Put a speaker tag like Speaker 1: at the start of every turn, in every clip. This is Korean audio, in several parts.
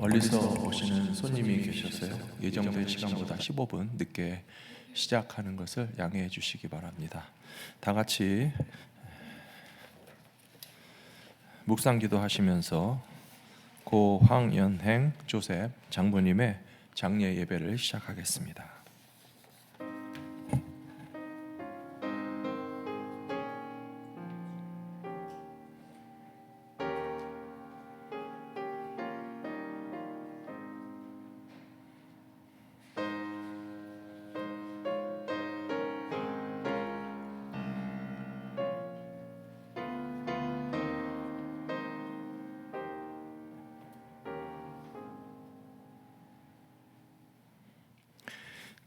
Speaker 1: 멀리서 오시는 손님이 계셔서요. 예정된 시간보다 15분 늦게 시작하는 것을 양해해 주시기 바랍니다. 다 같이 묵상기도 하시면서 고 황연행 조셉 장모님의 장례 예배를 시작하겠습니다.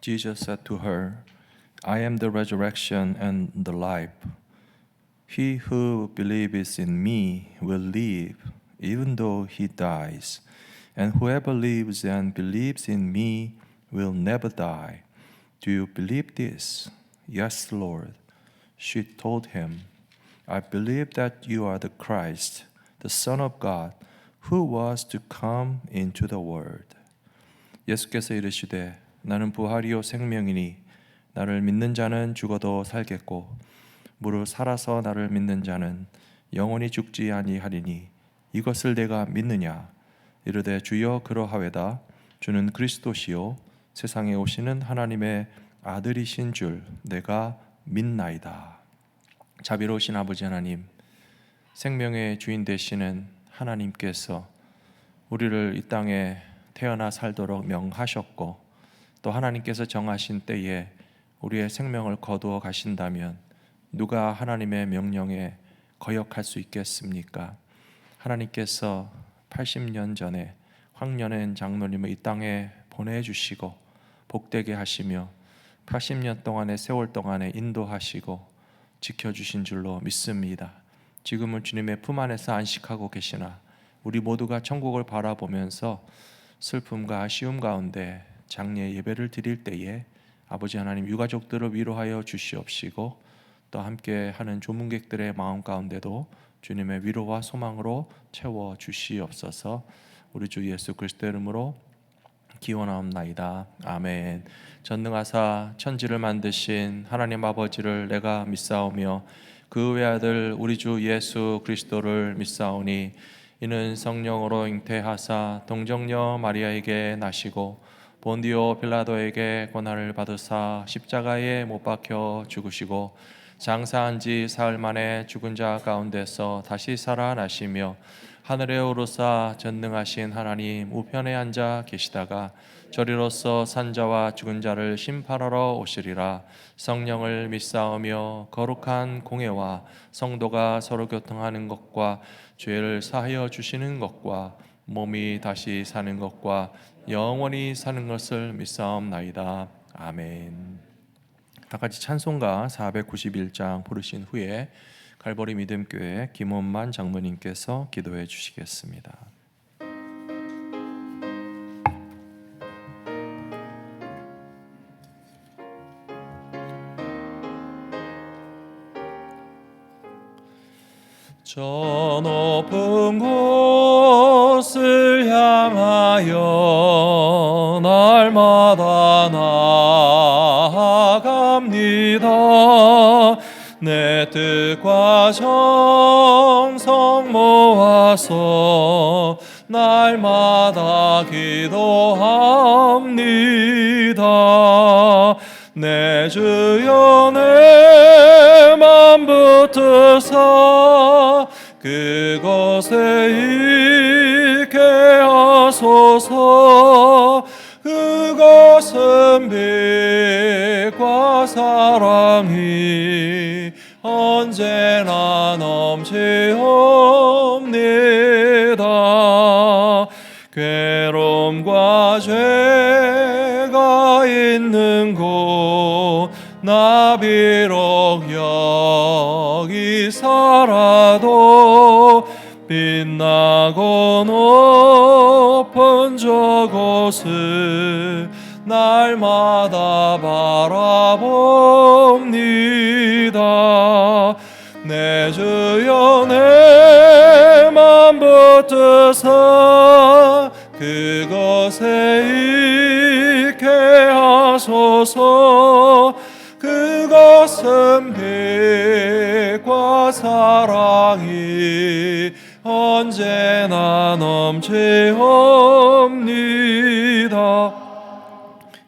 Speaker 1: Jesus said to her, I am the resurrection and the life. He who believes in me will live, even though he dies. And whoever lives and believes in me will never die. Do you believe this? Yes, Lord. She told him, I believe that you are the Christ, the Son of God, who was to come into the world. 예수께서 이르시되 나는 부활이요 생명이니 나를 믿는 자는 죽어도 살겠고 무릇 살아서 나를 믿는 자는 영원히 죽지 아니하리니 이것을 내가 믿느냐. 이르되 주여 그러하외다. 주는 그리스도시요 세상에 오시는 하나님의 아들이신 줄 내가 믿나이다. 자비로우신 아버지 하나님, 생명의 주인 되시는 하나님께서 우리를 이 땅에 태어나 살도록 명하셨고 또 하나님께서 정하신 때에 우리의 생명을 거두어 가신다면 누가 하나님의 명령에 거역할 수 있겠습니까? 하나님께서 80년 전에 황연행 장로님을 이 땅에 보내주시고 복되게 하시며 80년 동안의 세월 동안에 인도하시고 지켜주신 줄로 믿습니다. 지금은 주님의 품 안에서 안식하고 계시나 우리 모두가 천국을 바라보면서 슬픔과 아쉬움 가운데 장례 예배를 드릴 때에 아버지 하나님 유가족들을 위로하여 주시옵시고 또 함께 하는 조문객들의 마음 가운데도 주님의 위로와 소망으로 채워 주시옵소서. 우리 주 예수 그리스도의 이름으로 기원하옵나이다. 아멘. 전능하사 천지를 만드신 하나님 아버지를 내가 믿사오며 그 외아들 우리 주 예수 그리스도를 믿사오니 이는 성령으로 잉태하사 동정녀 마리아에게 나시고 본디오 빌라도에게 고난을 받으사 십자가에 못 박혀 죽으시고 장사한 지 사흘 만에 죽은 자 가운데서 다시 살아나시며 하늘에 오르사 전능하신 하나님 우편에 앉아 계시다가 저리로서 산자와 죽은 자를 심판하러 오시리라. 성령을 믿사오며 거룩한 공회와 성도가 서로 교통하는 것과 죄를 사하여 주시는 것과 몸이 다시 사는 것과 영원히 사는 것을 믿사옵나이다. 아멘. 다 같이 찬송가 491장 부르신 후에 갈보리 믿음교회 김원만 장로님께서 기도해 주시겠습니다. 저 높은 곳을 향하여 날마다 나아갑니다. 내 뜻과 정성 모아서 날마다 기도합니다. 내 주여 내 맘 붙으사 그곳에 있게 하소서. 그것은 빛과 사랑이 언제나 넘치옵니다. 괴로움과 죄가 있는 곳 나 비록 여기 살아도 빛나고 높은 저곳을 날마다 바라봅니다. 내 주여 내 맘 붙드사 그 하소서. 그것은 빛과 사랑이 언제나 넘치옵니다.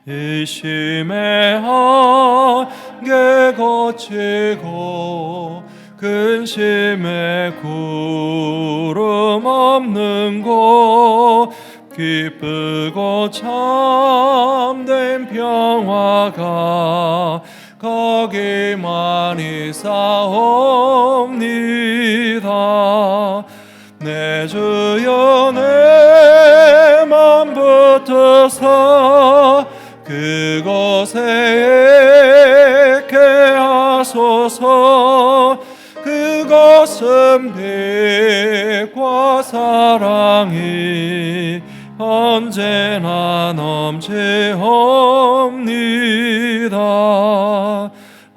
Speaker 1: 이심의 한계 거치고 근심의 구름 없는 곳, 기쁘고 참된 평화가 거기만 있사옵니다. 내 주여 내 맘 붙드사 그곳에 있게 하소서. 그것은 빛과 사랑이 언제나 넘치옵니다.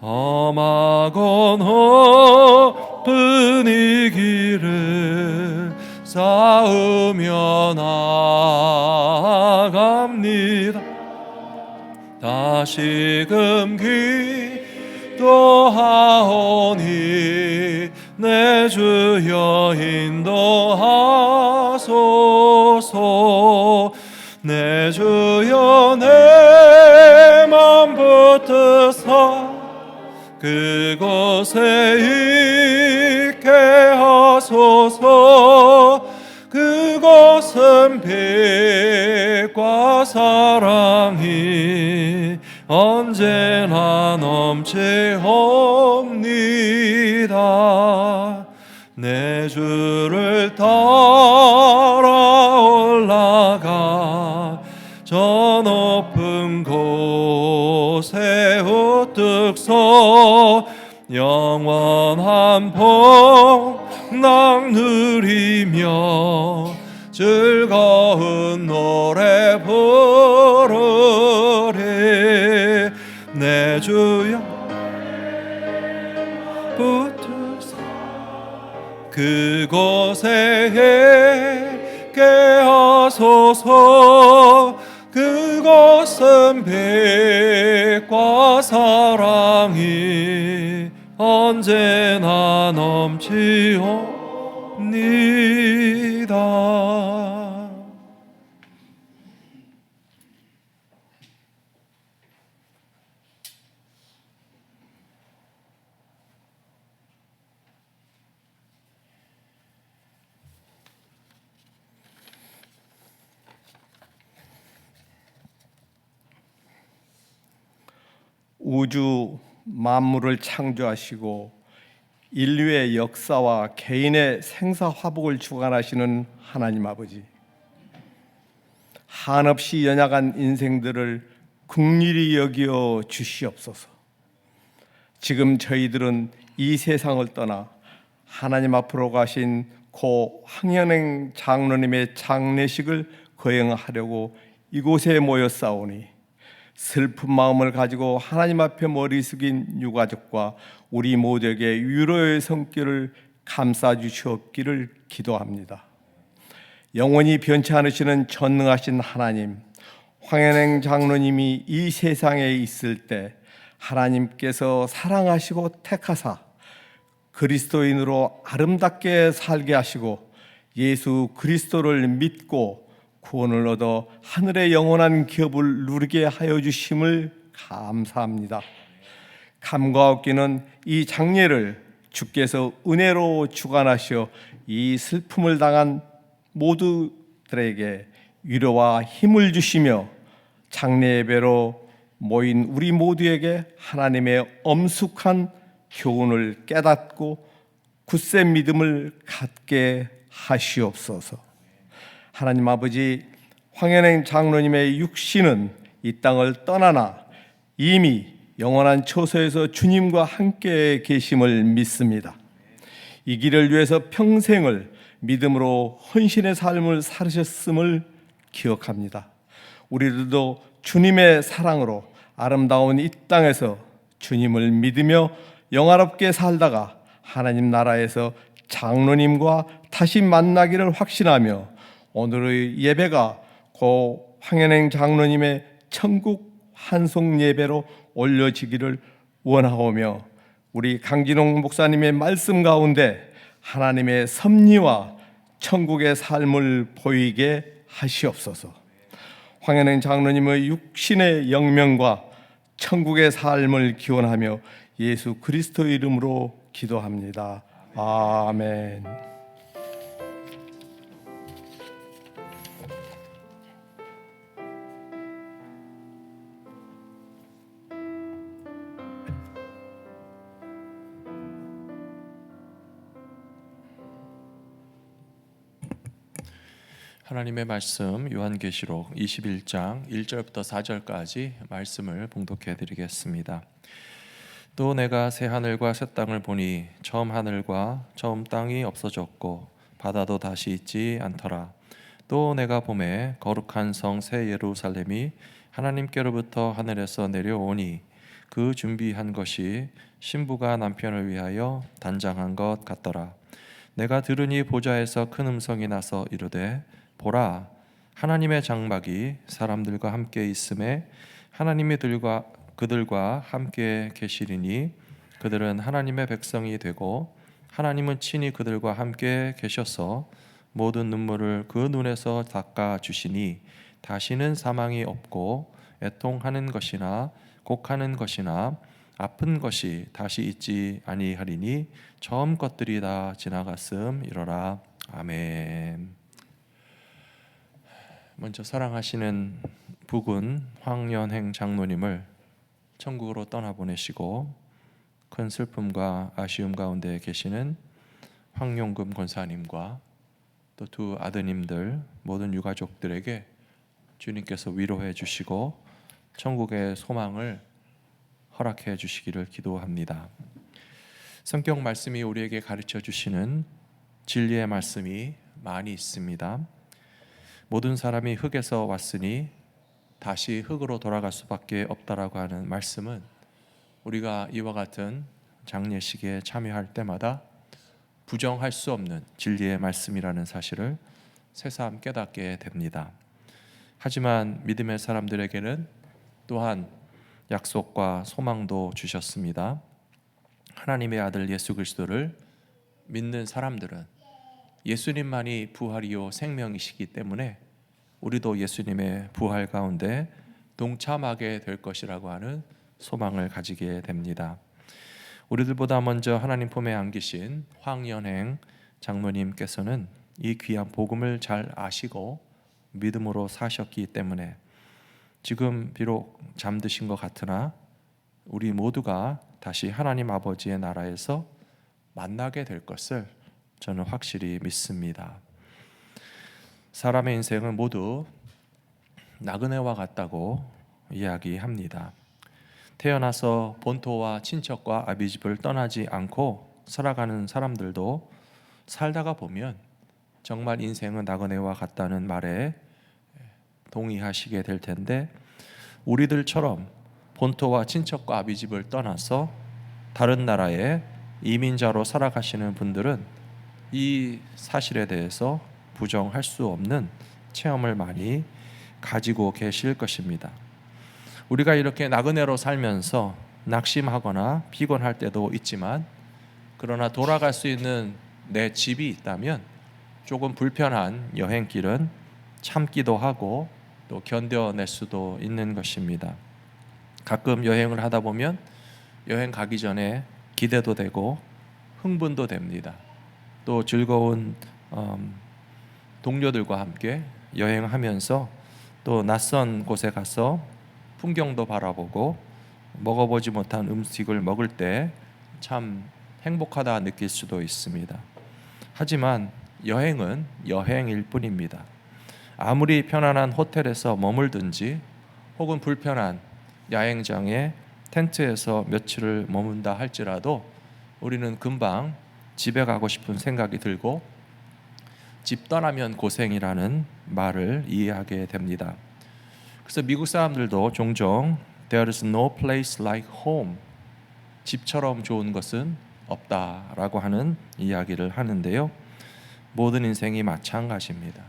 Speaker 1: 험하고 높은 이 길을 쌓으며 나아갑니다. 다시금 기도하오니 내 주여 인도하소서. 내 주여 내 맘 붙드사 그곳에 있게 하소서. 그곳은 빛과 사랑이 언제나 넘치옵니다. 내 주를 따라 올라가 저 높은 곳에 우뚝 서 영원한 복락 누리며 즐거운 노래 부르리. 내 주여 붙으사 그곳에 있게 하소서. 그곳은 빛과 사랑이 언제나 넘치옵니다.
Speaker 2: 우주 만물을 창조하시고 인류의 역사와 개인의 생사화복을 주관하시는 하나님 아버지, 한없이 연약한 인생들을 긍휼히 여기어 주시옵소서. 지금 저희들은 이 세상을 떠나 하나님 앞으로 가신 고 황현행 장로님의 장례식을 거행하려고 이곳에 모였사오니 슬픈 마음을 가지고 하나님 앞에 머리 숙인 유가족과 우리 모두에게 위로의 손길을 감싸 주시옵기를 기도합니다. 영원히 변치 않으시는 전능하신 하나님, 황현행 장로님이 이 세상에 있을 때 하나님께서 사랑하시고 택하사 그리스도인으로 아름답게 살게 하시고 예수 그리스도를 믿고 구원을 얻어 하늘의 영원한 기업을 누리게 하여 주심을 감사합니다. 감과 없기는 이 장례를 주께서 은혜로 주관하시어 이 슬픔을 당한 모두들에게 위로와 힘을 주시며 장례 예배로 모인 우리 모두에게 하나님의 엄숙한 교훈을 깨닫고 굳센 믿음을 갖게 하시옵소서. 하나님 아버지, 황현행 장로님의 육신은 이 땅을 떠나나 이미 영원한 처소에서 주님과 함께 계심을 믿습니다. 이 길을 위해서 평생을 믿음으로 헌신의 삶을 살으셨음을 기억합니다. 우리들도 주님의 사랑으로 아름다운 이 땅에서 주님을 믿으며 영화롭게 살다가 하나님 나라에서 장로님과 다시 만나기를 확신하며 오늘의 예배가 고 황현행 장로님의 천국 한송 예배로 올려지기를 원하오며 우리 강진홍 목사님의 말씀 가운데 하나님의 섭리와 천국의 삶을 보이게 하시옵소서. 황현행 장로님의 육신의 영명과 천국의 삶을 기원하며 예수 그리스도 이름으로 기도합니다. 아멘.
Speaker 1: 하나님의 말씀 요한계시록 21장 1절부터 4절까지 말씀을 봉독해 드리겠습니다. 또 내가 새 하늘과 새 땅을 보니 처음 하늘과 처음 땅이 없어졌고 바다도 다시 있지 않더라. 또 내가 보매 거룩한 성 새 예루살렘이 하나님께로부터 하늘에서 내려오니 그 준비한 것이 신부가 남편을 위하여 단장한 것 같더라. 내가 들으니 보좌에서 큰 음성이 나서 이르되 보라, 하나님의 장막이 사람들과 함께 있음에 하나님이 그들과 함께 계시리니 그들은 하나님의 백성이 되고 하나님은 친히 그들과 함께 계셔서 모든 눈물을 그 눈에서 닦아 주시니 다시는 사망이 없고 애통하는 것이나 곡하는 것이나 아픈 것이 다시 있지 아니하리니 처음 것들이 다 지나갔음이로라. 아멘. 먼저 사랑하시는 부군 황연행 장로님을 천국으로 떠나보내시고 큰 슬픔과 아쉬움 가운데 계시는 황용금 권사님과 또 두 아드님들 모든 유가족들에게 주님께서 위로해 주시고 천국의 소망을 허락해 주시기를 기도합니다. 성경 말씀이 우리에게 가르쳐 주시는 진리의 말씀이 많이 있습니다. 모든 사람이 흙에서 왔으니 다시 흙으로 돌아갈 수밖에 없다라고 하는 말씀은 우리가 이와 같은 장례식에 참여할 때마다 부정할 수 없는 진리의 말씀이라는 사실을 새삼 깨닫게 됩니다. 하지만 믿음의 사람들에게는 또한 약속과 소망도 주셨습니다. 하나님의 아들 예수 그리스도를 믿는 사람들은 예수님만이 부활이요 생명이시기 때문에 우리도 예수님의 부활 가운데 동참하게 될 것이라고 하는 소망을 가지게 됩니다. 우리들보다 먼저 하나님 품에 안기신 황연행 장로님께서는 이 귀한 복음을 잘 아시고 믿음으로 사셨기 때문에 지금 비록 잠드신 것 같으나 우리 모두가 다시 하나님 아버지의 나라에서 만나게 될 것을 저는 확실히 믿습니다. 사람의 인생은 모두 나그네와 같다고 이야기합니다. 태어나서 본토와 친척과 아비집을 떠나지 않고 살아가는 사람들도 살다가 보면 정말 인생은 나그네와 같다는 말에 동의하시게 될 텐데, 우리들처럼 본토와 친척과 아비집을 떠나서 다른 나라에 이민자로 살아가시는 분들은 이 사실에 대해서 부정할 수 없는 체험을 많이 가지고 계실 것입니다. 우리가 이렇게 나그네로 살면서 낙심하거나 피곤할 때도 있지만, 그러나 돌아갈 수 있는 내 집이 있다면 조금 불편한 여행길은 참기도 하고 또 견뎌낼 수도 있는 것입니다. 가끔 여행을 하다 보면 여행 가기 전에 기대도 되고 흥분도 됩니다. 또 즐거운 동료들과 함께 여행하면서 또 낯선 곳에 가서 풍경도 바라보고 먹어보지 못한 음식을 먹을 때 참 행복하다 느낄 수도 있습니다. 하지만 여행은 여행일 뿐입니다. 아무리 편안한 호텔에서 머물든지 혹은 불편한 야행장의 텐트에서 며칠을 머문다 할지라도 우리는 금방 집에 가고 싶은 생각이 들고 집 떠나면 고생이라는 말을 이해하게 됩니다. 그래서 미국 사람들도 종종 There is no place like home, 집처럼 좋은 것은 없다라고 하는 이야기를 하는데요. 모든 인생이 마찬가지입니다.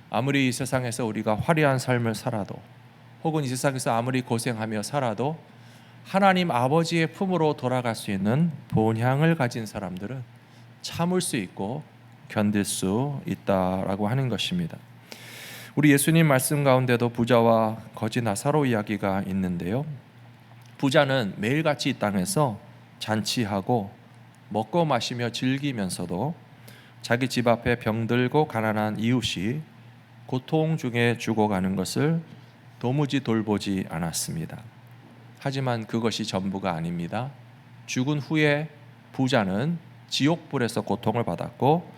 Speaker 1: 아무리 이 세상에서 우리가 화려한 삶을 살아도 혹은 이 세상에서 아무리 고생하며 살아도 하나님 아버지의 품으로 돌아갈 수 있는 본향을 가진 사람들은 참을 수 있고 견딜 수 있다라고 하는 것입니다. 우리 예수님 말씀 가운데도 부자와 거지 나사로 이야기가 있는데요. 부자는 매일같이 이 땅에서 잔치하고 먹고 마시며 즐기면서도 자기 집 앞에 병들고 가난한 이웃이 고통 중에 죽어가는 것을 도무지 돌보지 않았습니다. 하지만 그것이 전부가 아닙니다. 죽은 후에 부자는 지옥불에서 고통을 받았고,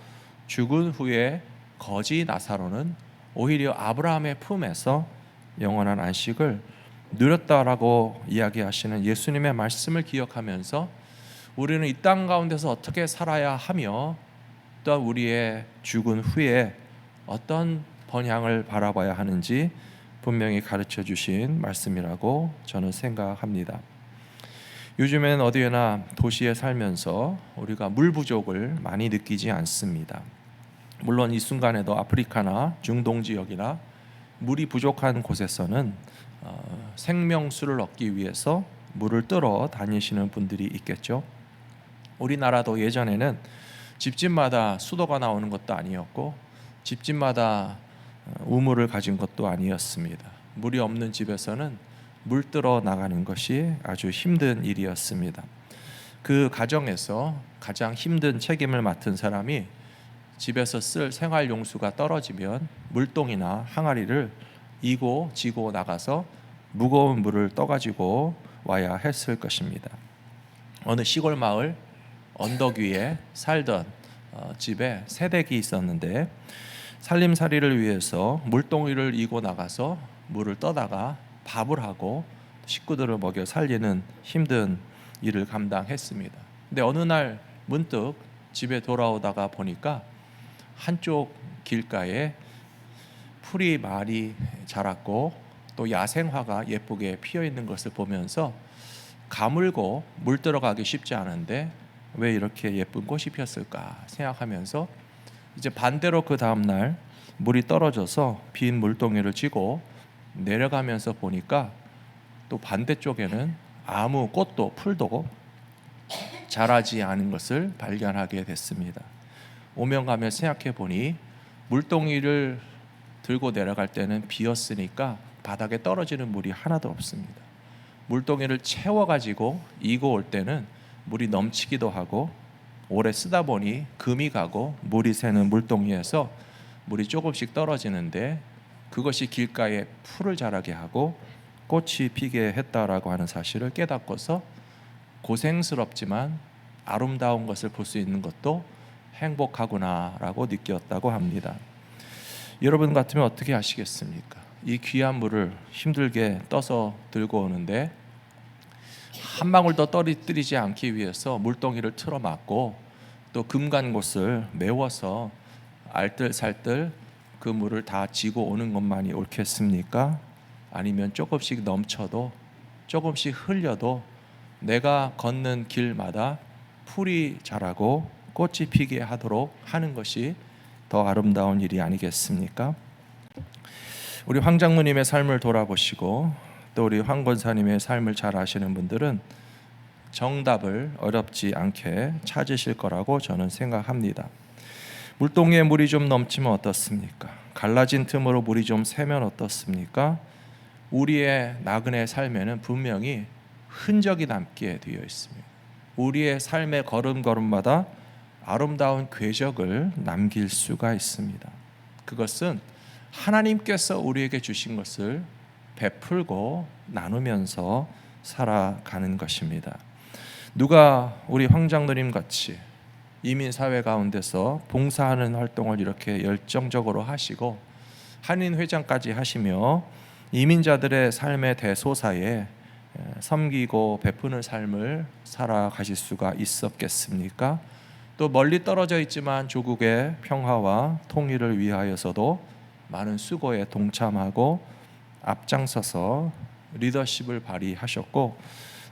Speaker 1: 죽은 후에 거지 나사로는 오히려 아브라함의 품에서 영원한 안식을 누렸다라고 이야기하시는 예수님의 말씀을 기억하면서 우리는 이 땅 가운데서 어떻게 살아야 하며, 또 우리의 죽은 후에 어떤 번향을 바라봐야 하는지 분명히 가르쳐 주신 말씀이라고 저는 생각합니다. 요즘엔 어디에나 도시에 살면서 우리가 물 부족을 많이 느끼지 않습니다. 물론 이 순간에도 아프리카나 중동 지역이나 물이 부족한 곳에서는 생명수를 얻기 위해서 물을 뜨러 다니시는 분들이 있겠죠. 우리나라도 예전에는 집집마다 수도가 나오는 것도 아니었고 집집마다 우물을 가진 것도 아니었습니다. 물이 없는 집에서는 물 뜨러 나가는 것이 아주 힘든 일이었습니다. 그 가정에서 가장 힘든 책임을 맡은 사람이 집에서 쓸 생활용수가 떨어지면 물동이나 항아리를 이고 지고 나가서 무거운 물을 떠가지고 와야 했을 것입니다. 어느 시골 마을 언덕 위에 살던 집에 새댁이 있었는데, 살림살이를 위해서 물동이를 이고 나가서 물을 떠다가 밥을 하고 식구들을 먹여 살리는 힘든 일을 감당했습니다. 근데 어느 날 문득 집에 돌아오다가 보니까 한쪽 길가에 풀이 많이 자랐고 또 야생화가 예쁘게 피어 있는 것을 보면서 가물고 물 들어가기 쉽지 않은데 왜 이렇게 예쁜 꽃이 피었을까 생각하면서 이제 반대로 그 다음날 물이 떨어져서 빈 물동이를 쥐고 내려가면서 보니까 또 반대쪽에는 아무 꽃도 풀도 자라지 않은 것을 발견하게 됐습니다. 오면 가면 생각해 보니 물동이를 들고 내려갈 때는 비었으니까 바닥에 떨어지는 물이 하나도 없습니다. 물동이를 채워가지고 이고 올 때는 물이 넘치기도 하고, 오래 쓰다 보니 금이 가고 물이 새는 물동이에서 물이 조금씩 떨어지는데 그것이 길가에 풀을 자라게 하고 꽃이 피게 했다라고 하는 사실을 깨닫고서 고생스럽지만 아름다운 것을 볼 수 있는 것도 행복하구나라고 느꼈다고 합니다. 여러분 같으면 어떻게 하시겠습니까? 이 귀한 물을 힘들게 떠서 들고 오는데 한 방울도 떨어뜨리지 않기 위해서 물동이를 틀어막고 또 금간 곳을 메워서 알뜰살뜰 그 물을 다 지고 오는 것만이 옳겠습니까? 아니면 조금씩 넘쳐도 조금씩 흘려도 내가 걷는 길마다 풀이 자라고 꽃이 피게 하도록 하는 것이 더 아름다운 일이 아니겠습니까? 우리 황 장로님의 삶을 돌아보시고 또 우리 황 권사님의 삶을 잘 아시는 분들은 정답을 어렵지 않게 찾으실 거라고 저는 생각합니다. 물동이에 물이 좀 넘치면 어떻습니까? 갈라진 틈으로 물이 좀 새면 어떻습니까? 우리의 나그네 삶에는 분명히 흔적이 남게 되어 있습니다. 우리의 삶의 걸음걸음마다 아름다운 궤적을 남길 수가 있습니다. 그것은 하나님께서 우리에게 주신 것을 베풀고 나누면서 살아가는 것입니다. 누가 우리 황 장로님 같이 이민사회 가운데서 봉사하는 활동을 이렇게 열정적으로 하시고 한인회장까지 하시며 이민자들의 삶의 대소사에 섬기고 베푸는 삶을 살아가실 수가 있었겠습니까? 또 멀리 떨어져 있지만 조국의 평화와 통일을 위하여서도 많은 수고에 동참하고 앞장서서 리더십을 발휘하셨고,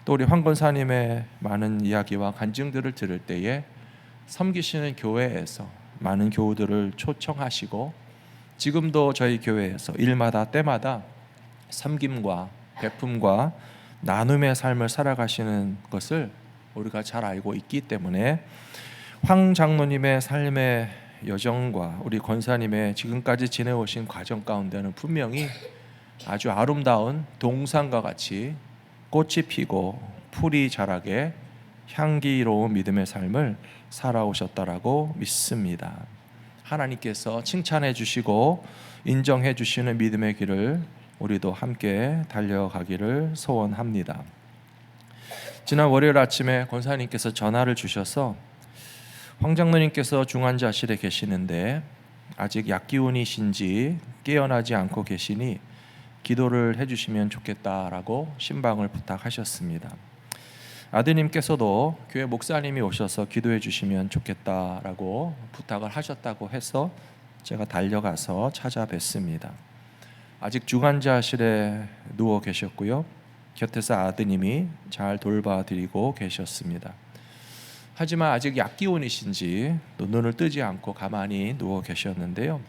Speaker 1: 또 우리 황 권사님의 많은 이야기와 간증들을 들을 때에 섬기시는 교회에서 많은 교우들을 초청하시고 지금도 저희 교회에서 일마다 때마다 섬김과 베품과 나눔의 삶을 살아가시는 것을 우리가 잘 알고 있기 때문에 황 장로님의 삶의 여정과 우리 권사님의 지금까지 지내오신 과정 가운데는 분명히 아주 아름다운 동산과 같이 꽃이 피고 풀이 자라게 향기로운 믿음의 삶을 살아오셨다라고 믿습니다. 하나님께서 칭찬해 주시고 인정해 주시는 믿음의 길을 우리도 함께 달려가기를 소원합니다. 지난 월요일 아침에 권사님께서 전화를 주셔서 황 장로님께서 중환자실에 계시는데 아직 약기운이신지 깨어나지 않고 계시니 기도를 해주시면 좋겠다라고 신방을 부탁하셨습니다. 아드님께서도 교회 목사님이 오셔서 기도해 주시면 좋겠다라고 부탁을 하셨다고 해서 제가 달려가서 찾아뵀습니다. 아직 중환자실에 누워 계셨고요. 곁에서 아드님이 잘 돌봐드리고 계셨습니다. 하지만 아직 약기운이신지 또 눈을 뜨지 않고 가만히 누워 계셨는데요.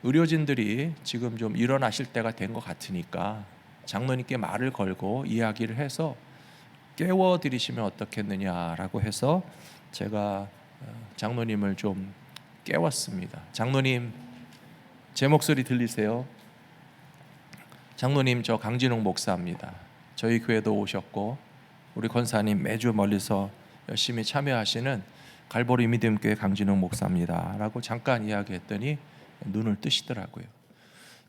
Speaker 1: 의료진들이 지금 좀 일어나실 때가 된 것 같으니까 장로님께 말을 걸고 이야기를 해서 깨워드리시면 어떻겠느냐라고 해서 제가 장로님을 좀 깨웠습니다. 장로님, 제 목소리 들리세요? 장로님, 저 강진웅 목사입니다. 저희 교회도 오셨고 우리 권사님 매주 멀리서 열심히 참여하시는 갈보리 믿음교회 강진웅 목사입니다 라고 잠깐 이야기했더니 눈을 뜨시더라고요.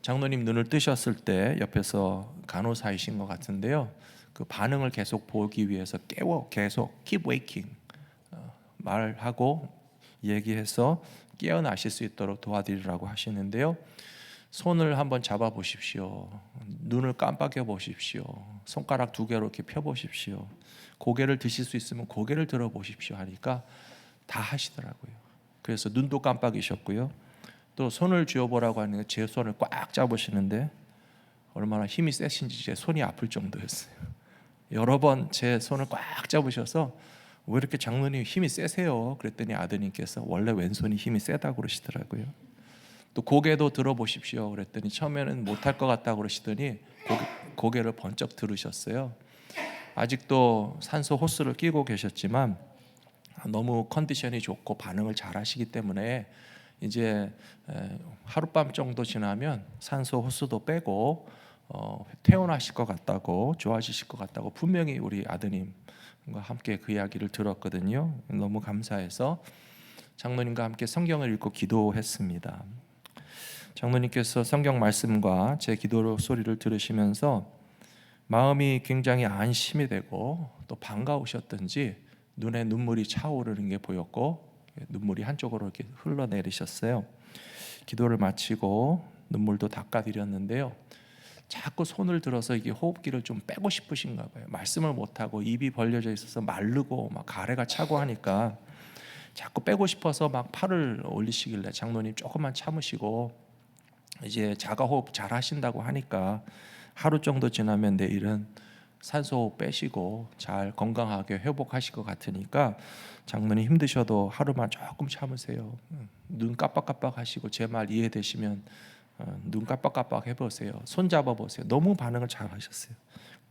Speaker 1: 장로님 눈을 뜨셨을 때 옆에서 간호사이신 것 같은데요, 그 반응을 계속 보기 위해서 계속 keep waking 말하고 얘기해서 깨어나실 수 있도록 도와드리라고 하시는데요. 손을 한번 잡아 보십시오. 눈을 깜빡여 보십시오. 손가락 2개로 이렇게 펴 보십시오. 고개를 드실 수 있으면 고개를 들어 보십시오 하니까 다 하시더라고요. 그래서 눈도 깜빡이셨고요. 또 손을 쥐어보라고 하는 제 손을 꽉 잡으시는데 얼마나 힘이 세신지 제 손이 아플 정도였어요. 여러 번 제 손을 꽉 잡으셔서 왜 이렇게 장로님 힘이 세세요? 그랬더니 아드님께서 원래 왼손이 힘이 세다고 그러시더라고요. 또 고개도 들어보십시오. 그랬더니 처음에는 못할 것 같다고 그러시더니 고개를 번쩍 들으셨어요. 아직도 산소 호스를 끼고 계셨지만 너무 컨디션이 좋고 반응을 잘 하시기 때문에 이제 하룻밤 정도 지나면 산소 호스도 빼고 퇴원하실 것 같다고, 좋아지실 것 같다고 분명히 우리 아드님과 함께 그 이야기를 들었거든요. 너무 감사해서 장로님과 함께 성경을 읽고 기도했습니다. 장로님께서 성경 말씀과 제 기도 소리를 들으시면서 마음이 굉장히 안심이 되고 또 반가우셨던지 눈에 눈물이 차오르는 게 보였고 눈물이 한쪽으로 이렇게 흘러내리셨어요. 기도를 마치고 눈물도 닦아드렸는데요. 자꾸 손을 들어서 이게 호흡기를 좀 빼고 싶으신가 봐요. 말씀을 못하고 입이 벌려져 있어서 마르고 막 가래가 차고 하니까 자꾸 빼고 싶어서 막 팔을 올리시길래 장로님 조금만 참으시고 이제 자가호흡 잘 하신다고 하니까 하루 정도 지나면 내일은 산소호흡 빼시고 잘 건강하게 회복하실 것 같으니까 장로님 힘드셔도 하루만 조금 참으세요. 눈 깜빡깜빡 하시고 제 말 이해되시면 눈 깜빡깜빡 해보세요. 손 잡아보세요. 너무 반응을 잘 하셨어요.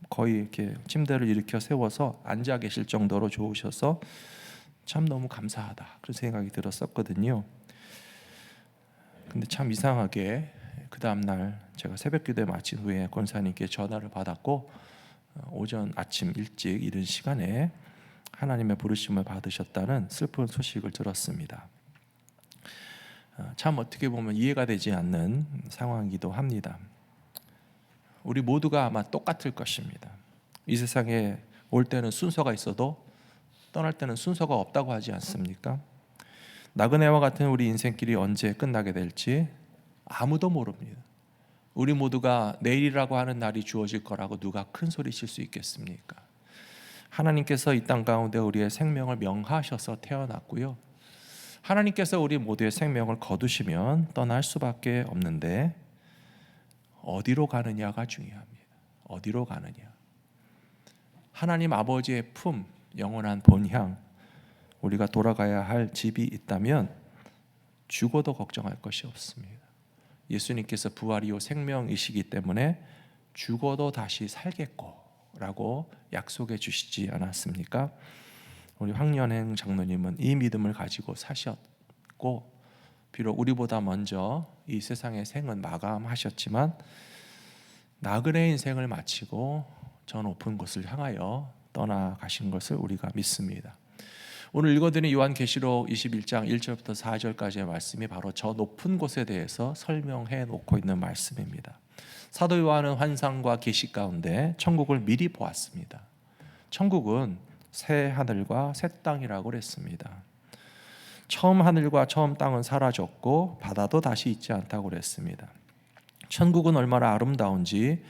Speaker 1: 거의 이렇게 침대를 일으켜 세워서 앉아 계실 정도로 좋으셔서 참 너무 감사하다 그런 생각이 들었었거든요. 근데 참 이상하게 그 다음날 제가 새벽 기도에 마친 후에 권사님께 전화를 받았고 오전 아침 일찍 이른 시간에 하나님의 부르심을 받으셨다는 슬픈 소식을 들었습니다. 참 어떻게 보면 이해가 되지 않는 상황이기도 합니다. 우리 모두가 아마 똑같을 것입니다. 이 세상에 올 때는 순서가 있어도 떠날 때는 순서가 없다고 하지 않습니까? 나그네와 같은 우리 인생길이 언제 끝나게 될지 아무도 모릅니다. 우리 모두가 내일이라고 하는 날이 주어질 거라고 누가 큰 소리 칠 수 있겠습니까? 하나님께서 이 땅 가운데 우리의 생명을 명하셔서 태어났고요. 하나님께서 우리 모두의 생명을 거두시면 떠날 수밖에 없는데 어디로 가느냐가 중요합니다. 어디로 가느냐. 하나님 아버지의 품, 영원한 본향, 우리가 돌아가야 할 집이 있다면 죽어도 걱정할 것이 없습니다. 예수님께서 부활이요 생명이시기 때문에 죽어도 다시 살겠고 라고 약속해 주시지 않았습니까? 우리 황연행 장로님은 이 믿음을 가지고 사셨고, 비록 우리보다 먼저 이 세상의 생은 마감하셨지만 나그네 인생을 마치고 저 높은 곳을 향하여 떠나가신 것을 우리가 믿습니다. 오늘 읽어드린 요한계시록 21장 1절부터 4절까지의 말씀이 바로 저 높은 곳에 대해서 설명해 놓고 있는 말씀입니다. 사도 요한은 환상과 계시 가운데 천국을 미리 보았습니다. 천국은 새 하늘과 새 땅이라고 그랬습니다. 처음 하늘과 처음 땅은 사라졌고 바다도 다시 있지 않다고 그랬습니다. 천국은 얼마나 아름다운지,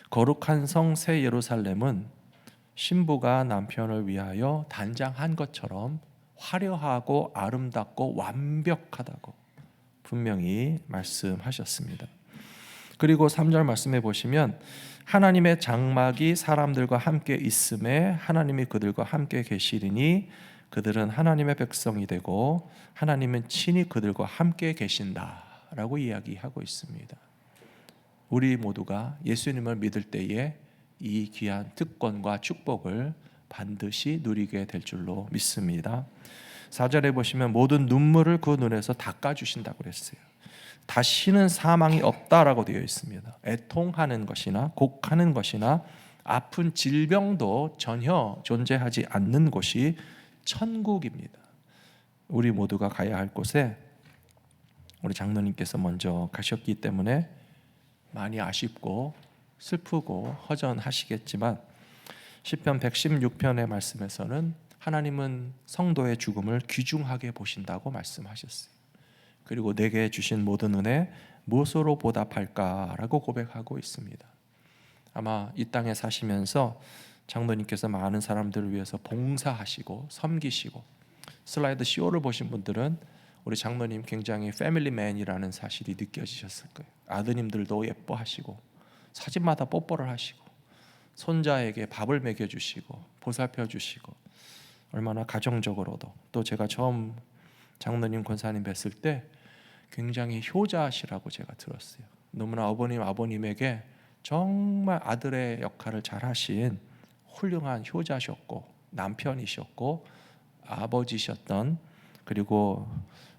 Speaker 1: 거룩한 성 새 예루살렘은 신부가 남편을 위하여 단장한 것처럼 화려하고 아름답고 완벽하다고 분명히 말씀하셨습니다. 그리고 3절 말씀해 보시면 하나님의 장막이 사람들과 함께 있음에 하나님이 그들과 함께 계시리니 그들은 하나님의 백성이 되고 하나님은 친히 그들과 함께 계신다라고 이야기하고 있습니다. 우리 모두가 예수님을 믿을 때에 이 귀한 특권과 축복을 반드시 누리게 될 줄로 믿습니다. 4절에 보시면 모든 눈물을 그 눈에서 닦아주신다고 그랬어요. 다시는 사망이 없다라고 되어 있습니다. 애통하는 것이나 곡하는 것이나 아픈 질병도 전혀 존재하지 않는 곳이 천국입니다. 우리 모두가 가야 할 곳에 우리 장로님께서 먼저 가셨기 때문에 많이 아쉽고 슬프고 허전하시겠지만 시편 116편의 말씀에서는 하나님은 성도의 죽음을 귀중하게 보신다고 말씀하셨어요. 그리고 내게 주신 모든 은혜 무엇으로 보답할까라고 고백하고 있습니다. 아마 이 땅에 사시면서 장로님께서 많은 사람들을 위해서 봉사하시고 섬기시고, 슬라이드 쇼를 보신 분들은 우리 장로님 굉장히 패밀리맨이라는 사실이 느껴지셨을 거예요. 아드님들도 예뻐하시고 사진마다 뽀뽀를 하시고 손자에게 밥을 먹여주시고 보살펴주시고, 얼마나 가정적으로도, 또 제가 처음 장로님 권사님 뵀을 때 굉장히 효자시라고 제가 들었어요. 너무나 아버님에게 정말 아들의 역할을 잘 하신 훌륭한 효자셨고 남편이셨고 아버지셨던, 그리고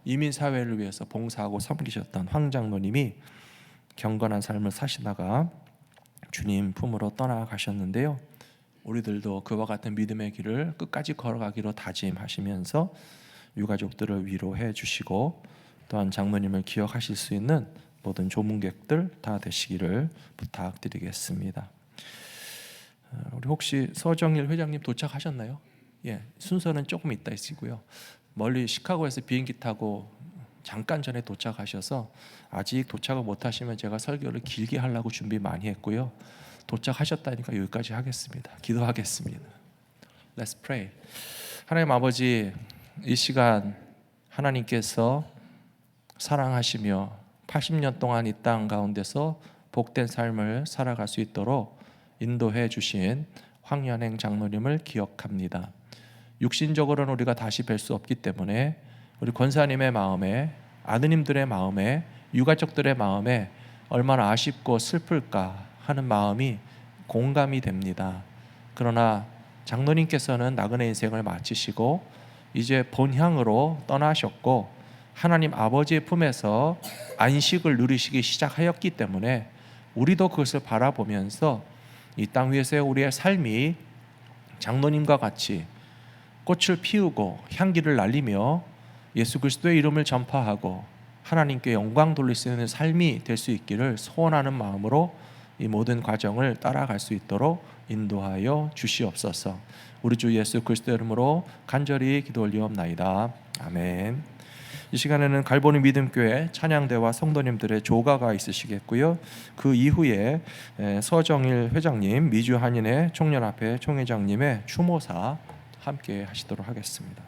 Speaker 1: 이민사회를 위해서 봉사하고 섬기셨던 황 장로님이 경건한 삶을 사시다가 주님 품으로 떠나가셨는데요. 우리들도 그와 같은 믿음의 길을 끝까지 걸어가기로 다짐하시면서 유가족들을 위로해 주시고 또한 장로님을 기억하실 수 있는 모든 조문객들 다 되시기를 부탁드리겠습니다. 우리 혹시 서정일 회장님 도착하셨나요? 예, 순서는 조금 있다 있으고요. 멀리 시카고에서 비행기 타고 잠깐 전에 도착하셔서 아직 도착을 못하시면 제가 설교를 길게 하려고 준비 많이 했고요. 도착하셨다니까 여기까지 하겠습니다. 기도하겠습니다. Let's pray. 하나님 아버지, 이 시간 하나님께서 사랑하시며 80년 동안 이 땅 가운데서 복된 삶을 살아갈 수 있도록 인도해 주신 황연행 장로님을 기억합니다. 육신적으로는 우리가 다시 뵐 수 없기 때문에 우리 권사님의 마음에, 아드님들의 마음에, 유가족들의 마음에 얼마나 아쉽고 슬플까 하는 마음이 공감이 됩니다. 그러나 장로님께서는 나그네 인생을 마치시고 이제 본향으로 떠나셨고 하나님 아버지의 품에서 안식을 누리시기 시작하였기 때문에 우리도 그것을 바라보면서 이 땅 위에서의 우리의 삶이 장로님과 같이 꽃을 피우고 향기를 날리며 예수 그리스도의 이름을 전파하고 하나님께 영광 돌릴 수 있는 삶이 될 수 있기를 소원하는 마음으로 이 모든 과정을 따라갈 수 있도록 인도하여 주시옵소서. 우리 주 예수 그리스도의 이름으로 간절히 기도 올리옵나이다. 아멘. 이 시간에는 갈보니 믿음교회 찬양대와 성도님들의 조가가 있으시겠고요. 그 이후에 서정일 회장님, 미주 한인회 총연합회 총회장님의 추모사 함께 하시도록 하겠습니다.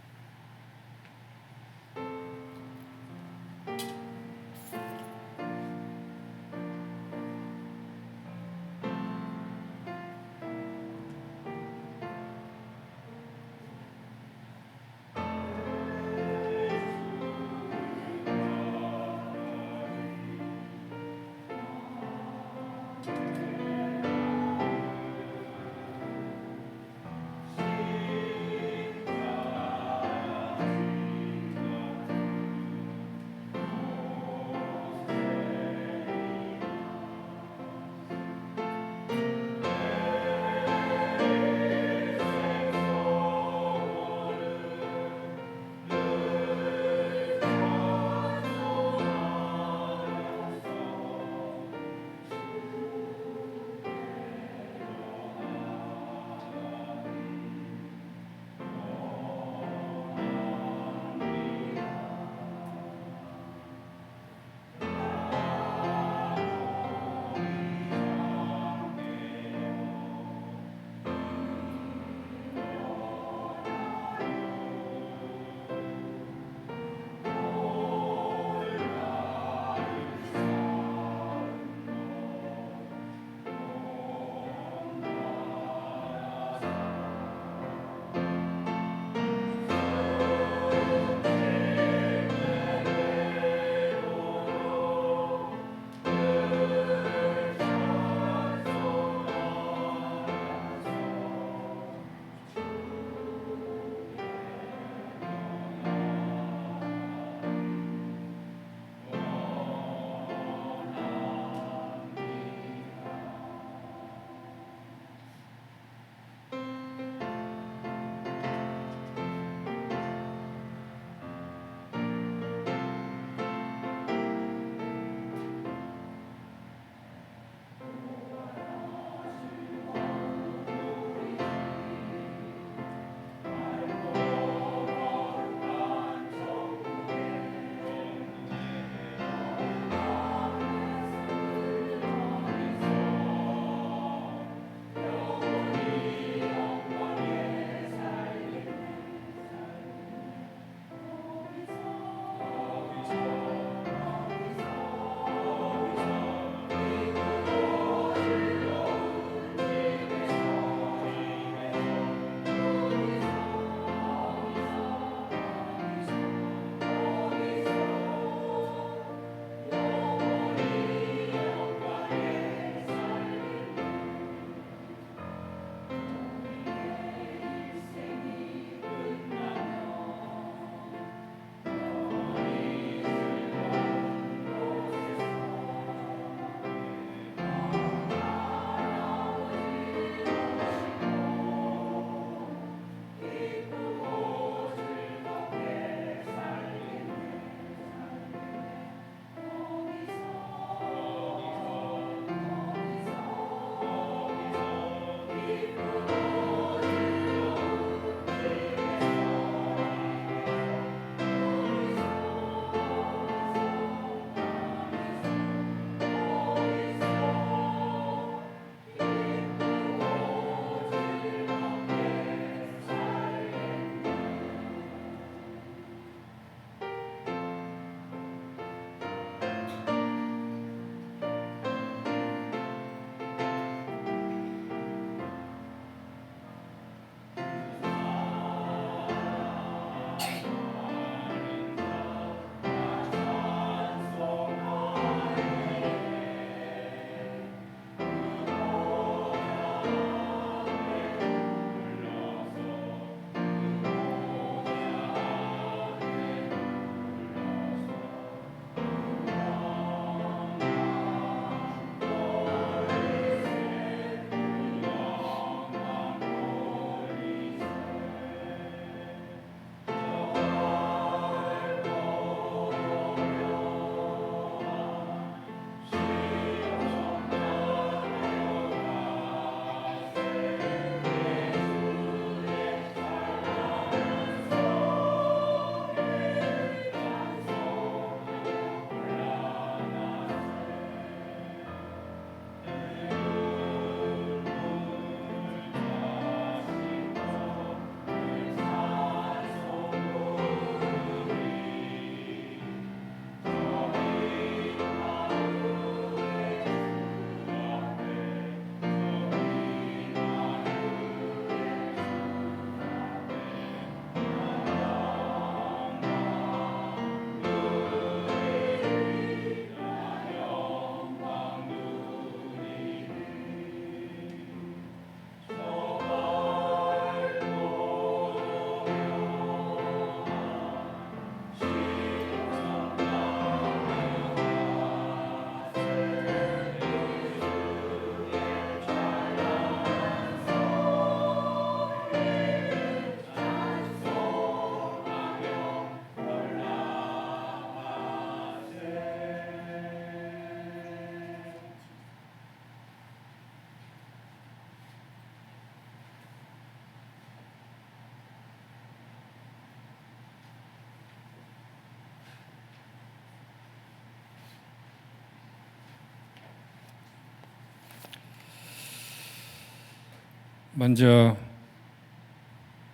Speaker 3: 먼저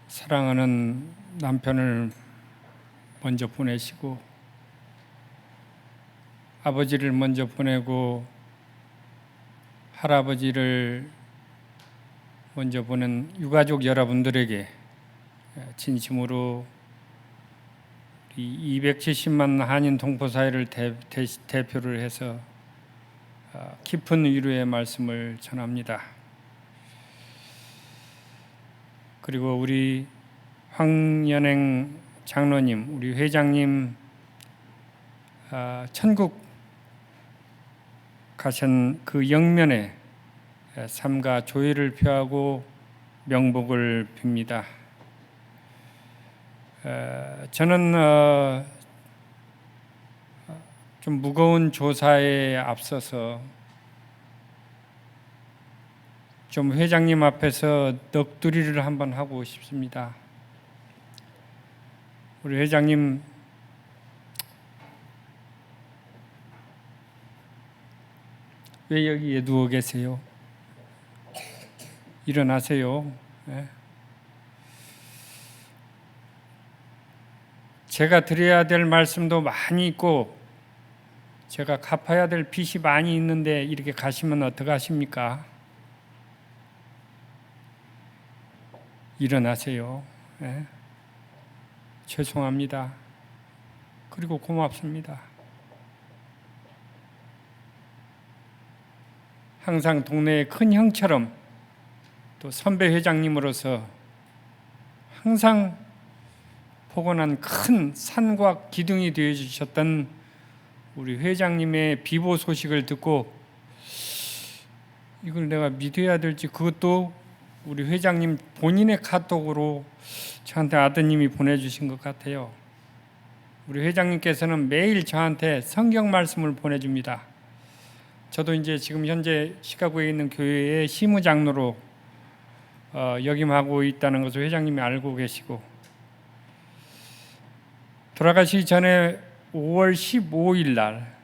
Speaker 3: 사랑하는 남편을 먼저 보내시고 아버지를 먼저 보내고 할아버지를 먼저 보낸 유가족 여러분들에게 진심으로 270만 한인 동포사회를 대표를 해서 깊은 위로의 말씀을 전합니다. 그리고 우리 황연행 장로님, 우리 회장님 천국 가신 그 영면에 삼가 조의를 표하고 명복을 빕니다. 저는 좀 무거운 조사에 앞서서 좀 회장님 앞에서 넋두리를 한번 하고 싶습니다. 우리 회장님 왜 여기에 누워 계세요? 일어나세요. 네. 제가 드려야 될 말씀도 많이 있고 제가 갚아야 될 빚이 많이 있는데 이렇게 가시면 어떡하십니까? 일어나세요. 네. 죄송합니다. 그리고 고맙습니다. 항상 동네의 큰 형처럼 또 선배 회장님으로서 항상 포근한 큰 산과 기둥이 되어주셨던 우리 회장님의 비보 소식을 듣고 이걸 내가 믿어야 될지, 그것도 우리 회장님 본인의 카톡으로 저한테 아드님이 보내주신 것 같아요. 우리 회장님께서는 매일 저한테 성경 말씀을 보내줍니다. 저도 이제 지금 현재 시카고에 있는 교회의 시무장로로 역임하고 있다는 것을 회장님이 알고 계시고, 돌아가시기 전에 5월 15일 날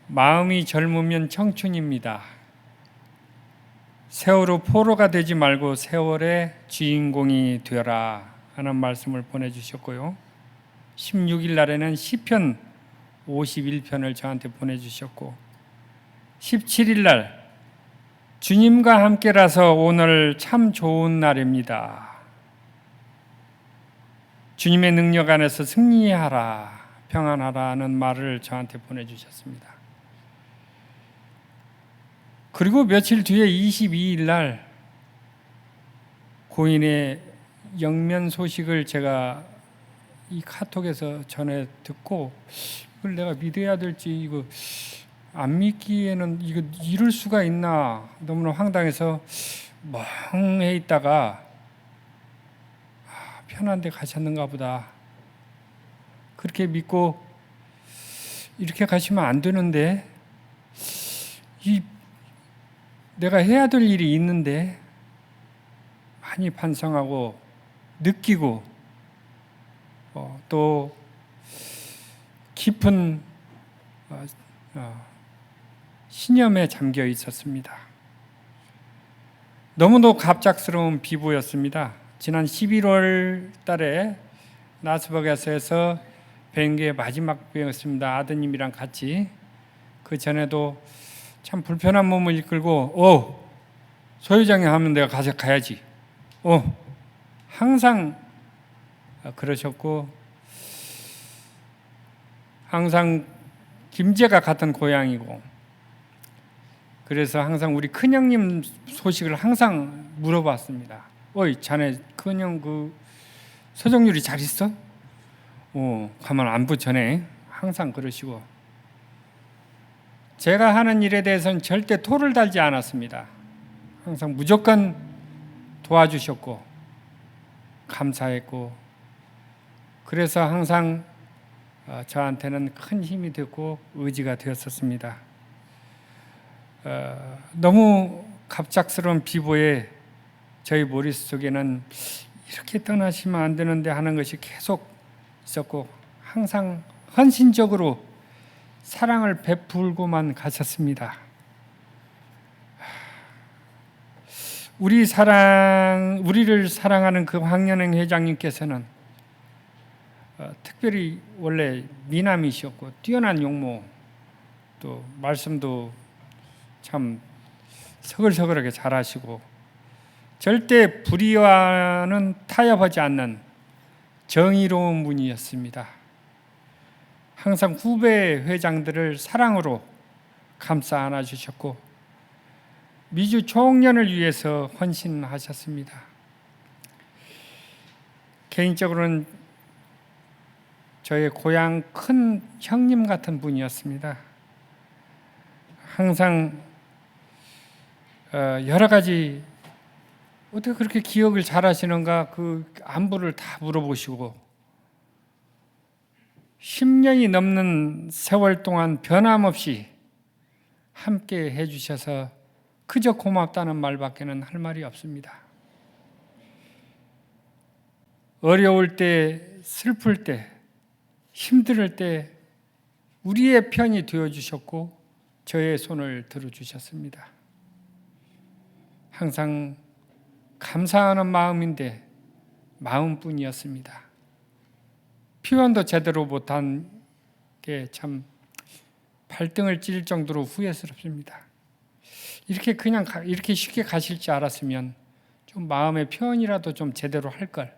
Speaker 3: 마음이 젊으면 청춘입니다. 세월호 포로가 되지 말고 세월의 주인공이 되어라 하는 말씀을 보내주셨고요. 16일 날에는 시편 51편을 저한테 보내주셨고, 17일 날 주님과 함께라서 오늘 참 좋은 날입니다. 주님의 능력 안에서 승리하라, 평안하라는 말을 저한테 보내주셨습니다. 그리고 며칠 뒤에 22일 날 고인의 영면 소식을 제가 이 카톡에서 전해 듣고, 이걸 내가 믿어야 될지, 이거 안 믿기에는 이거 이럴 수가 있나, 너무나 황당해서 멍해 있다가 편한 데 가셨는가 보다, 그렇게 믿고 이렇게 가시면 안 되는데, 내가 해야 될 일이 있는데 많이 반성하고 느끼고 또 깊은 신념에 잠겨 있었습니다. 너무도 갑작스러운 비보였습니다. 지난 11월 달에 라스베가스에서 뵌 게 마지막 비였습니다. 아드님이랑 같이. 그 전에도 참 불편한 몸을 이끌고 소 회장이 하면 내가 가야지. 항상 그러셨고, 항상 김제가 같은 고향이고, 그래서 항상 우리 큰형님 소식을 항상 물어봤습니다. 자네 큰형 그 서정률이 잘 있어? 가만 안부 전해. 항상 그러시고, 제가 하는 일에 대해서는 절대 토를 달지 않았습니다. 항상 무조건 도와주셨고 감사했고, 그래서 항상 저한테는 큰 힘이 됐고 의지가 되었었습니다. 너무 갑작스러운 비보에 저희 머릿속에는 이렇게 떠나시면 안 되는데 하는 것이 계속 있었고, 항상 헌신적으로 사랑을 베풀고만 가셨습니다. 우리를 사랑하는 그 황연행 회장님께서는 특별히 원래 미남이셨고 뛰어난 용모, 또 말씀도 참 서글서글하게 잘하시고 절대 불의와는 타협하지 않는 정의로운 분이었습니다. 항상 후배 회장들을 사랑으로 감싸 안아주셨고 미주 총련을 위해서 헌신하셨습니다. 개인적으로는 저의 고향 큰 형님 같은 분이었습니다. 항상 여러 가지 어떻게 그렇게 기억을 잘하시는가 그 안부를 다 물어보시고 10년이 넘는 세월 동안 변함없이 함께 해주셔서 그저 고맙다는 말밖에는 할 말이 없습니다. 어려울 때, 슬플 때, 힘들 때 우리의 편이 되어주셨고 저의 손을 들어주셨습니다. 항상 감사하는 마음인데 마음뿐이었습니다. 표현도 제대로 못한 게 참 발등을 찔 정도로 후회스럽습니다. 이렇게 쉽게 가실 줄 알았으면 좀 마음의 표현이라도 좀 제대로 할 걸.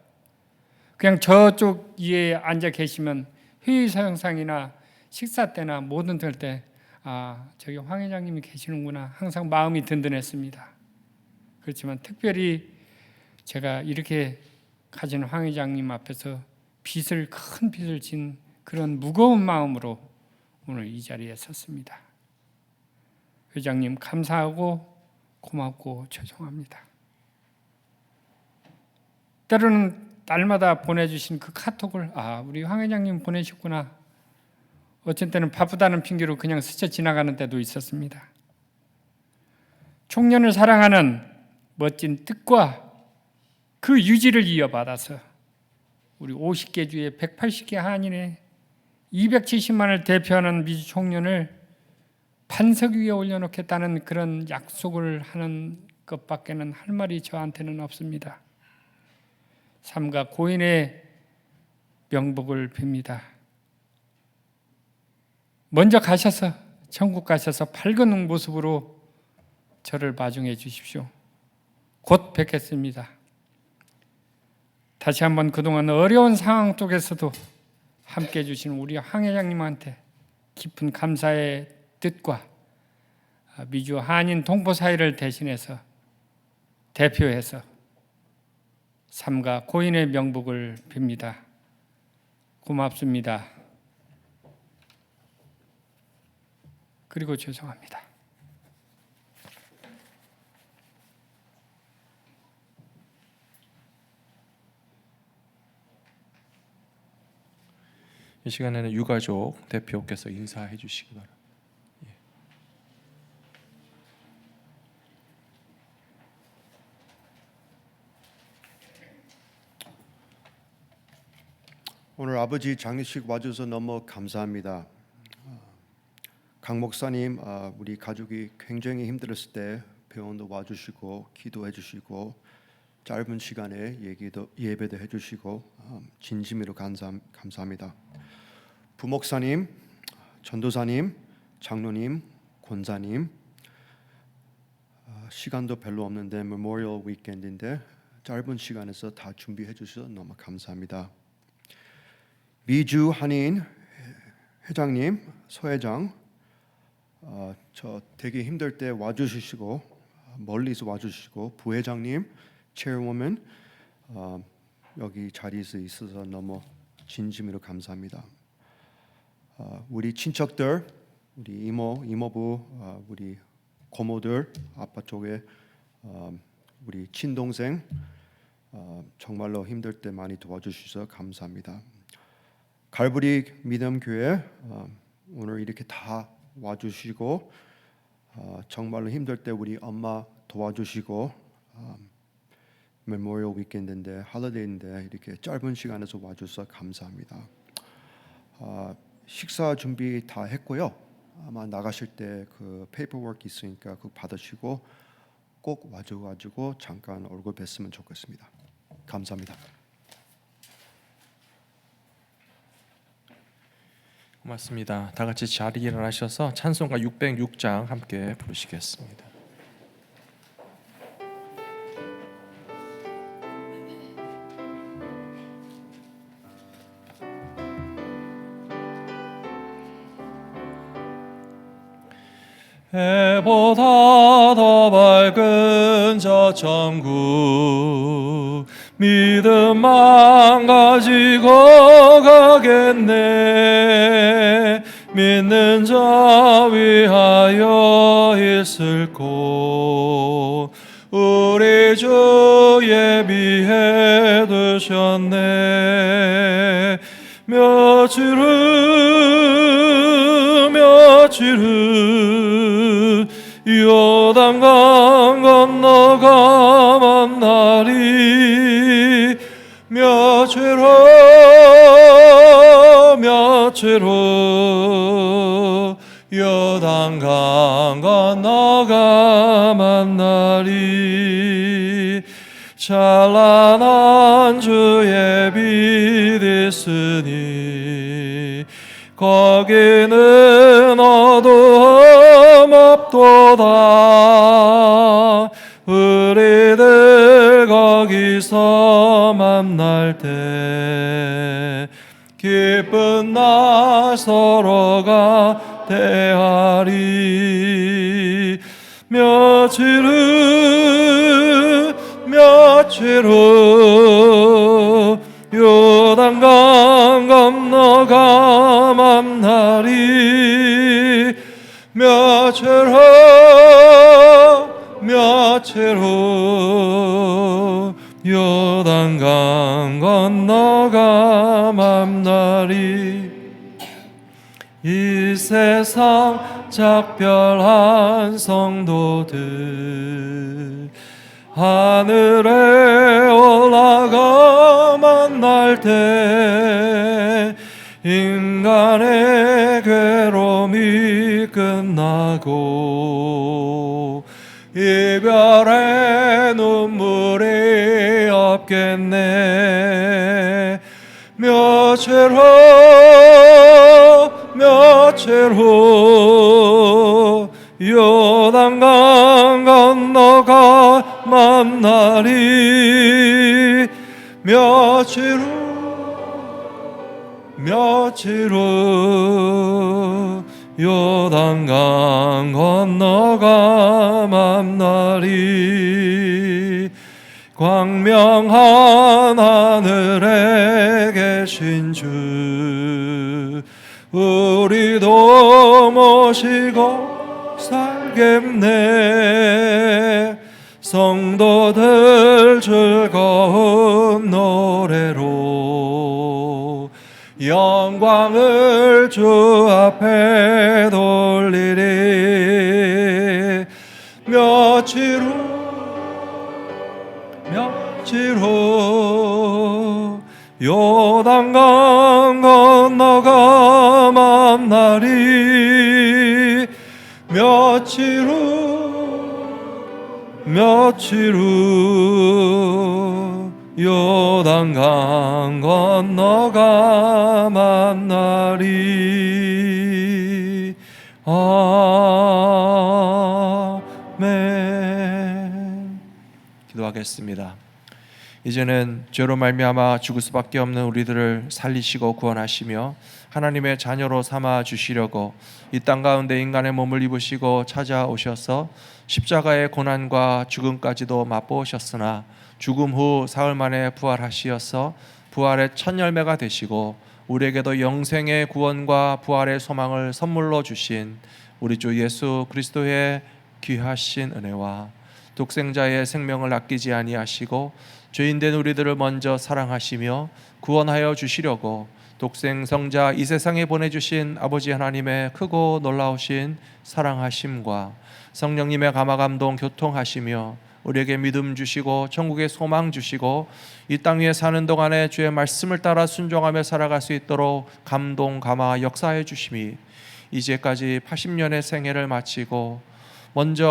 Speaker 3: 그냥 저쪽 위에 앉아 계시면 회의 사영상이나 식사 때나 뭐든 될 때 저기 황 회장님이 계시는구나 항상 마음이 든든했습니다. 그렇지만 특별히 제가 이렇게 가진 황 회장님 앞에서 큰 빚을 진 그런 무거운 마음으로 오늘 이 자리에 섰습니다. 회장님 감사하고 고맙고 죄송합니다. 때로는 날마다 보내주신 그 카톡을 우리 황 회장님 보내셨구나. 어쩐 때는 바쁘다는 핑계로 그냥 스쳐 지나가는 때도 있었습니다. 총련을 사랑하는 멋진 뜻과 그 유지를 이어받아서 우리 50개 주의 180개 한인의 270만을 대표하는 미주 총련을 반석 위에 올려놓겠다는 그런 약속을 하는 것밖에는 할 말이 저한테는 없습니다. 삼가 고인의 명복을 빕니다. 먼저 가셔서 천국 가셔서 밝은 모습으로 저를 마중해 주십시오. 곧 뵙겠습니다. 다시 한번 그동안 어려운 상황 속에서도 함께해 주신 우리 황 회장님한테 깊은 감사의 뜻과 미주 한인 동포 사회를 대표해서 삼가 고인의 명복을 빕니다. 고맙습니다. 그리고 죄송합니다.
Speaker 1: 이 시간에는 유가족 대표께서 인사해 주시기 바랍니다.
Speaker 4: 오늘 아버지 장례식 와주셔서 너무 감사합니다. 강 목사님, 우리 가족이 굉장히 힘들었을 때 병원도 와주시고 기도해 주시고 짧은 시간에 예배도 해주시고 진심으로 감사합니다. 부목사님, 전도사님, 장로님, 권사님, 시간도 별로 없는데 메모리얼 위켄드인데 짧은 시간에서 다 준비해 주셔서 너무 감사합니다. 미주 한인 회장님, 서회장, 저 되게 힘들 때 와주시고 멀리서 와주시고 부회장님, 체어워먼 여기 자리에서 있어서 너무 진심으로 감사합니다. 우리 친척들, 우리 이모, 이모부, 우리 고모들, 아빠 쪽에 우리 친동생 정말로 힘들 때 많이 도와주셔서 감사합니다. 갈보리 믿음교회 오늘 이렇게 다 와주시고 정말로 힘들 때 우리 엄마 도와주시고 메모리얼 위켄드인데 할리데이인데 이렇게 짧은 시간에서 와주셔서 감사합니다. 식사 준비 다 했고요. 아마 나가실 때 그 페이퍼워크 있으니까 그거 받으시고 꼭 와줘가지고 잠깐 얼굴 뵀으면 좋겠습니다. 감사합니다.
Speaker 1: 고맙습니다. 다 같이 자리 일어나셔서 찬송가 606장 함께 부르시겠습니다. 해보다 더 밝은 저 천국 믿음만 가지고 가겠네. 믿는 자 위하여 있을 곳 우리 주 예비해 두셨네. 며칠 후 요단강 건너가 만나리. 며칠 후 요단강 건너가 만나리. 찬란한 주의 빛 있으니 거기는 어두움 없도다. 우리들 거기서 만날 때 기쁜 날 서로가 대하리. 며칠 후 요단강 건너가 만나리. 며칠 후 요단강 건너가 만나리. 이 세상 작별한 성도들 하늘에 올라가 만날 때 인간의 괴로움이 끝나고 이별의 눈물이 없겠네. 며칠 후 요단강 건너가 만나리. 며칠 후 요단강 건너가 만나리. 광명한 하늘에 계신 주 우리도 모시고 살겠네. 성도들 즐거운 노래로 영광을 주 앞에 돌리리. 며칠 후 요단강 건너가 만나리. 며칠 후 요단강 건너가 만나리. 아멘. 기도하겠습니다. 이제는 죄로 말미암아 죽을 수밖에 없는 우리들을 살리시고 구원하시며 하나님의 자녀로 삼아 주시려고 이 땅 가운데 인간의 몸을 입으시고 찾아오셔서 십자가의 고난과 죽음까지도 맛보셨으나 죽음 후 사흘 만에 부활하시어서 부활의 첫 열매가 되시고 우리에게도 영생의 구원과 부활의 소망을 선물로 주신 우리 주 예수 그리스도의 귀하신 은혜와 독생자의 생명을 아끼지 아니하시고 죄인된 우리들을 먼저 사랑하시며 구원하여 주시려고 독생 성자 이 세상에 보내주신 아버지 하나님의 크고 놀라우신 사랑하심과 성령님의 감화감동 교통하시며 우리에게 믿음 주시고 천국의 소망 주시고 이 땅 위에 사는 동안에 주의 말씀을 따라 순종하며 살아갈 수 있도록 감동 감화 역사해 주심이 이제까지 80년의 생애를 마치고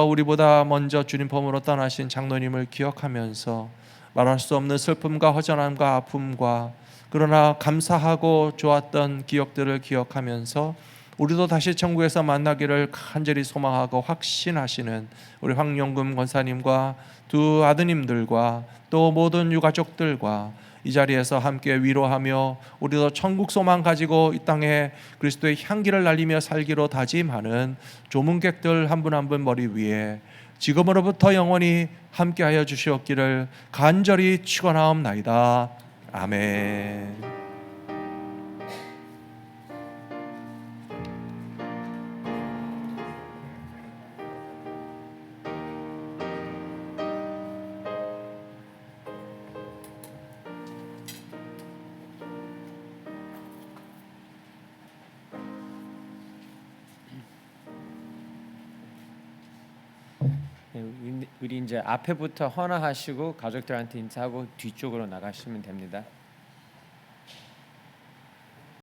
Speaker 1: 우리보다 먼저 주님 품으로 떠나신 장로님을 기억하면서 말할 수 없는 슬픔과 허전함과 아픔과 그러나 감사하고 좋았던 기억들을 기억하면서 우리도 다시 천국에서 만나기를 간절히 소망하고 확신하시는 우리 황용금 권사님과 두 아드님들과 또 모든 유가족들과 이 자리에서 함께 위로하며 우리도 천국 소망 가지고 이 땅에 그리스도의 향기를 날리며 살기로 다짐하는 조문객들 한 분 한 분 머리 위에 지금으로부터 영원히 함께하여 주시옵기를 간절히 축원하옵나이다. 아멘.
Speaker 5: 우리 이제 앞에부터 헌화하시고 가족들한테 인사하고 뒤쪽으로 나가시면 됩니다.